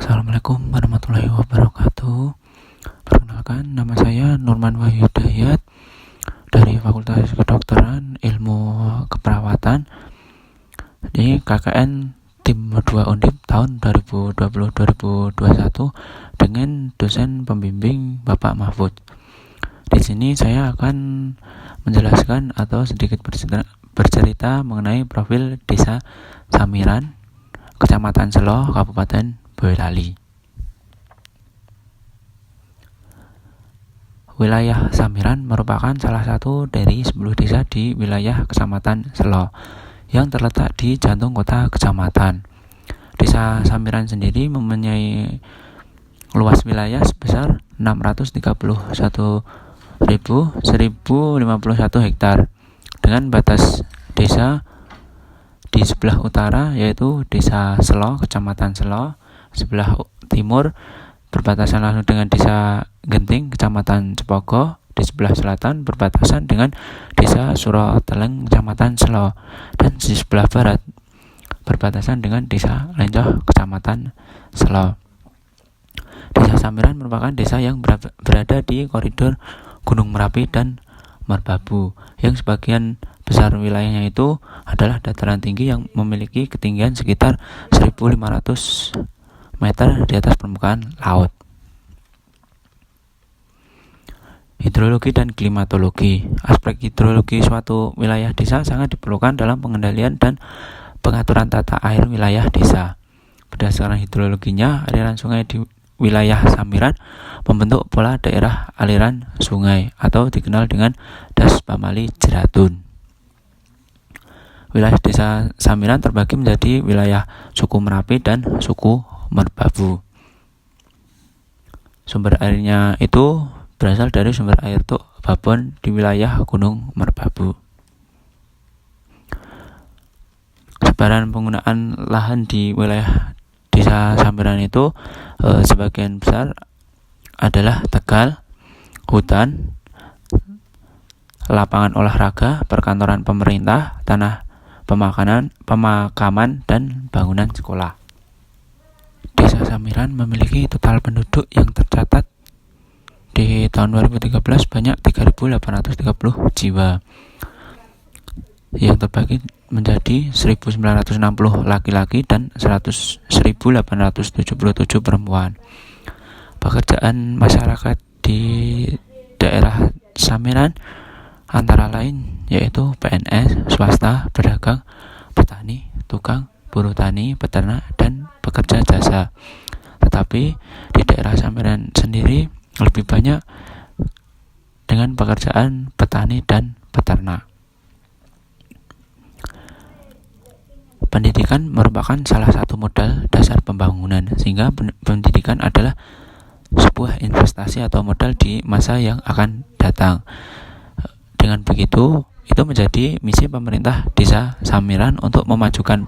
Assalamualaikum warahmatullahi wabarakatuh. Perkenalkan, nama saya Nurman Wahyu Dayat dari Fakultas Kedokteran Ilmu Keperawatan di KKN Tim 2 Undip tahun 2020-2021 dengan dosen pembimbing Bapak Mahfud. Di sini saya akan menjelaskan atau sedikit bercerita mengenai profil Desa Samiran, Kecamatan Selo, Kabupaten Boyolali. Wilayah Samiran merupakan salah satu dari 10 desa di wilayah Kecamatan Selo yang terletak di jantung kota kecamatan. Desa Samiran sendiri mempunyai luas wilayah sebesar 631.151 hektar dengan batas desa di sebelah utara yaitu Desa Selo, Kecamatan Selo, sebelah timur berbatasan langsung dengan Desa Genting, Kecamatan Cepogo, di sebelah selatan berbatasan dengan Desa Suroteleng, Kecamatan Selo, dan di sebelah barat berbatasan dengan Desa Lencoh, Kecamatan Selo. Desa Samiran merupakan desa yang berada di koridor Gunung Merapi dan Merbabu, yang sebagian besar wilayahnya itu adalah dataran tinggi yang memiliki ketinggian sekitar 1.500 meter di atas permukaan laut. Hidrologi dan klimatologi. Aspek hidrologi suatu wilayah desa sangat diperlukan dalam pengendalian dan pengaturan tata air wilayah desa. Berdasarkan hidrologinya, aliran sungai di wilayah Samiran membentuk pola daerah aliran sungai atau dikenal dengan Das Pamali Jeratun. Wilayah desa Samiran terbagi menjadi wilayah suku Merapi dan suku Merbabu. Sumber airnya itu berasal dari sumber air Tuk Babon di wilayah Gunung Merbabu. Sebaran penggunaan lahan di wilayah desa Samiran itu sebagian besar adalah tegal, hutan, lapangan olahraga, perkantoran pemerintah, tanah pemakaman, dan bangunan sekolah. Desa Samiran memiliki total penduduk yang tercatat di tahun 2013 banyak 3.830 jiwa, yang terbagi menjadi 1.960 laki-laki dan 1.877 perempuan. Pekerjaan masyarakat di daerah Samiran antara lain yaitu PNS, swasta, pedagang, petani, tukang, buruh tani, peternak, dan pekerja jasa. Tetapi di daerah Samiran sendiri lebih banyak dengan pekerjaan petani dan peternak. Pendidikan merupakan salah satu modal dasar pembangunan, sehingga pendidikan adalah sebuah investasi atau modal di masa yang akan datang. Dengan begitu, itu menjadi misi pemerintah Desa Samiran untuk memajukan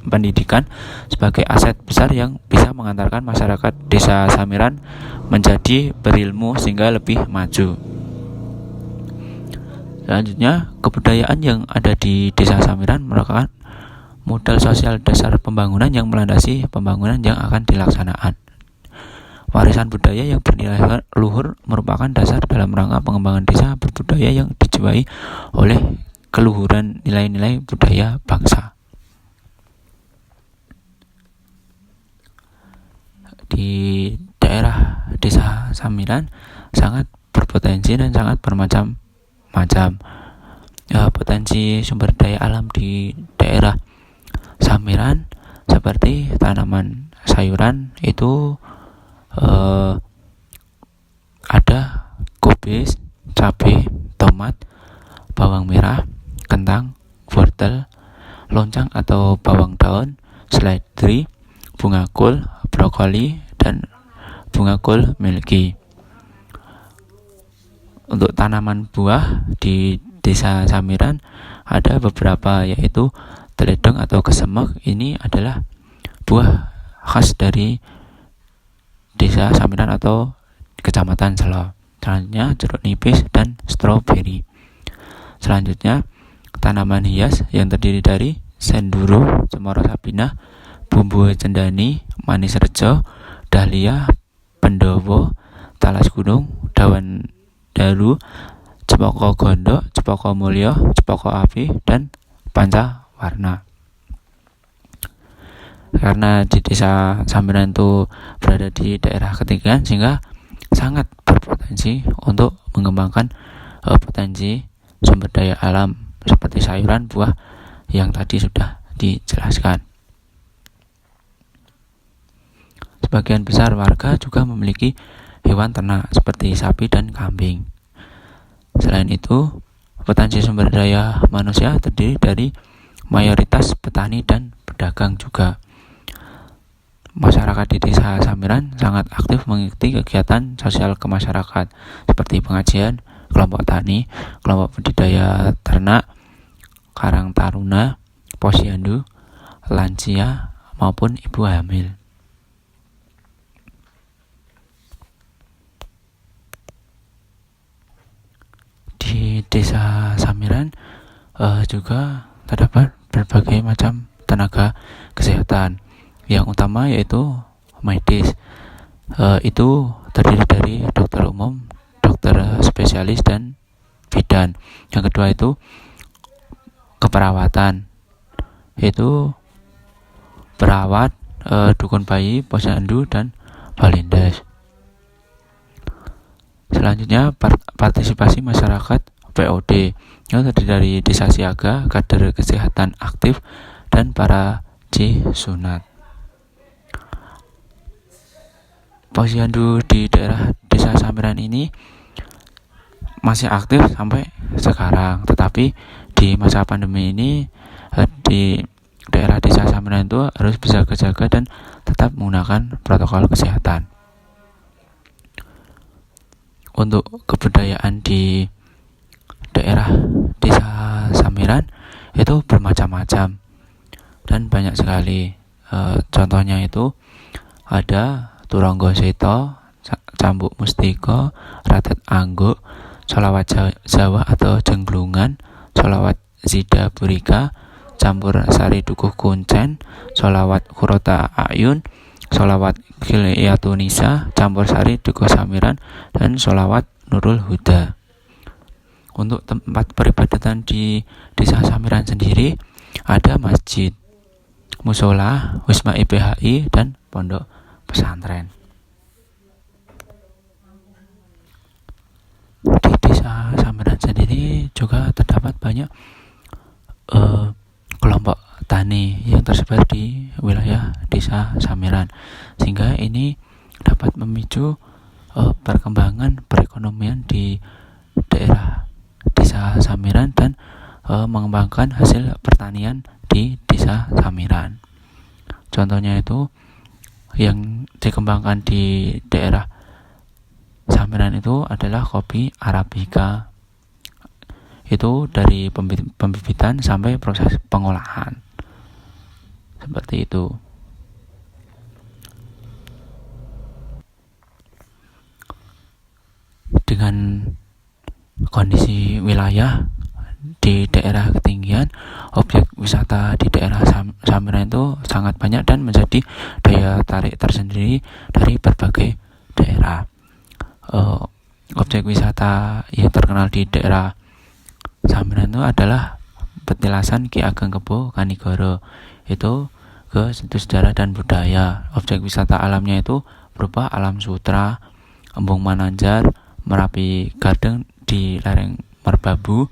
pendidikan sebagai aset besar yang bisa mengantarkan masyarakat Desa Samiran menjadi berilmu sehingga lebih maju. Selanjutnya, kebudayaan yang ada di Desa Samiran merupakan modal sosial dasar pembangunan yang melandasi pembangunan yang akan dilaksanakan. Warisan budaya yang bernilai luhur merupakan dasar dalam rangka pengembangan desa berbudaya yang dijiwai oleh keluhuran nilai-nilai budaya bangsa. Di daerah Desa Samiran sangat berpotensi dan sangat bermacam-macam. Potensi sumber daya alam di daerah Samiran seperti tanaman sayuran itu ada kubis, cabai, tomat, bawang merah, kentang, wortel, loncang atau bawang daun, seledri, bunga kol, brokoli, dan bunga kol milky. Untuk tanaman buah di Desa Samiran ada beberapa, yaitu teledong atau kesemek. Ini adalah buah khas dari Desa Samiran atau Kecamatan Selo. Selanjutnya jeruk nipis dan stroberi. Selanjutnya tanaman hias yang terdiri dari senduro, cemara sabinah, bumbu cendani, manis rejo, dahlia, pendowo, talas gunung, daun daru, cempaka gondok, cempaka mulya, cempaka api, dan panca warna. Karena di desa Samiran itu berada di daerah ketinggian sehingga sangat berpotensi untuk mengembangkan potensi sumber daya alam seperti sayuran, buah yang tadi sudah dijelaskan. Sebagian besar warga juga memiliki hewan ternak seperti sapi dan kambing. Selain itu, potensi sumber daya manusia terdiri dari mayoritas petani dan pedagang juga. Masyarakat di desa Samiran sangat aktif mengikuti kegiatan sosial kemasyarakat seperti pengajian, kelompok tani, kelompok budidaya ternak, karang taruna, posyandu, lansia, maupun ibu hamil. Di desa Samiran juga terdapat berbagai macam tenaga kesehatan. Yang utama yaitu medis, itu terdiri dari dokter umum, dokter spesialis, dan bidan. Yang kedua itu keperawatan, yaitu perawat, dukun bayi, posyandu, dan balindas. Selanjutnya partisipasi masyarakat POD, yang terdiri dari desa siaga, kader kesehatan aktif, dan para sunat. Posyandu di daerah desa Samiran ini masih aktif sampai sekarang, tetapi di masa pandemi ini di daerah desa Samiran itu harus berjaga-jaga dan tetap menggunakan protokol kesehatan. Untuk kebudayaan di daerah desa Samiran itu bermacam-macam dan banyak sekali. Contohnya itu ada Turangga Seta, Cambuk Mustika, Ratet Angguk, Sholawat Jawa atau Jenglungan, Sholawat Zida Burika, Campur Sari Dukuh Kuncen, Sholawat Kurota Ayun, Sholawat Giliatunisa, Campur Sari Dukuh Samiran, dan Sholawat Nurul Huda. Untuk tempat peribadatan di desa Samiran sendiri ada masjid, musola, wisma IPHI, dan pondok pesantren. Di desa Samiran sendiri juga terdapat banyak kelompok tani yang tersebar di wilayah desa Samiran, sehingga ini dapat memicu perkembangan perekonomian di daerah desa Samiran dan mengembangkan hasil pertanian di desa Samiran. Contohnya itu yang dikembangkan di daerah Samiran itu adalah kopi Arabica. Itu dari pembibitan sampai proses pengolahan. Seperti itu. Dengan kondisi wilayah di daerah ketinggian, objek wisata di daerah Samiran itu sangat banyak dan menjadi daya tarik tersendiri dari berbagai daerah. Objek wisata yang terkenal di daerah Samiran itu adalah petilasan Ki Ageng Kebo Kanigoro. Itu ke situs sejarah dan budaya. Objek wisata alamnya itu berupa Alam Sutra, Embung Mananjar, Merapi Garden di lereng Merbabu,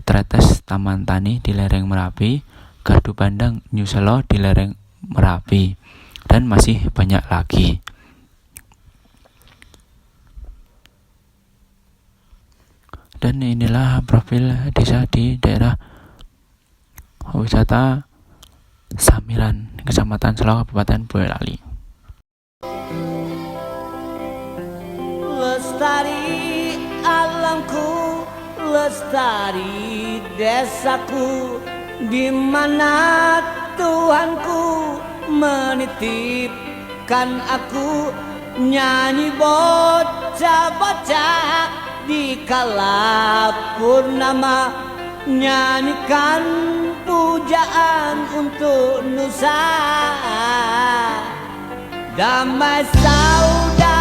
Tretes Taman Tani di lereng Merapi, Gardu Pandang New Selo di lereng Merapi, dan masih banyak lagi. Dan inilah profil desa di daerah wisata Samiran, Kecamatan Selo, Kabupaten Boyolali. Lestari alamku, lestari desaku, di mana Tuhanku menitipkan aku, nyanyi bocah-bocah di kala purnama, nyanyikan pujaan untuk Nusa damai saudara.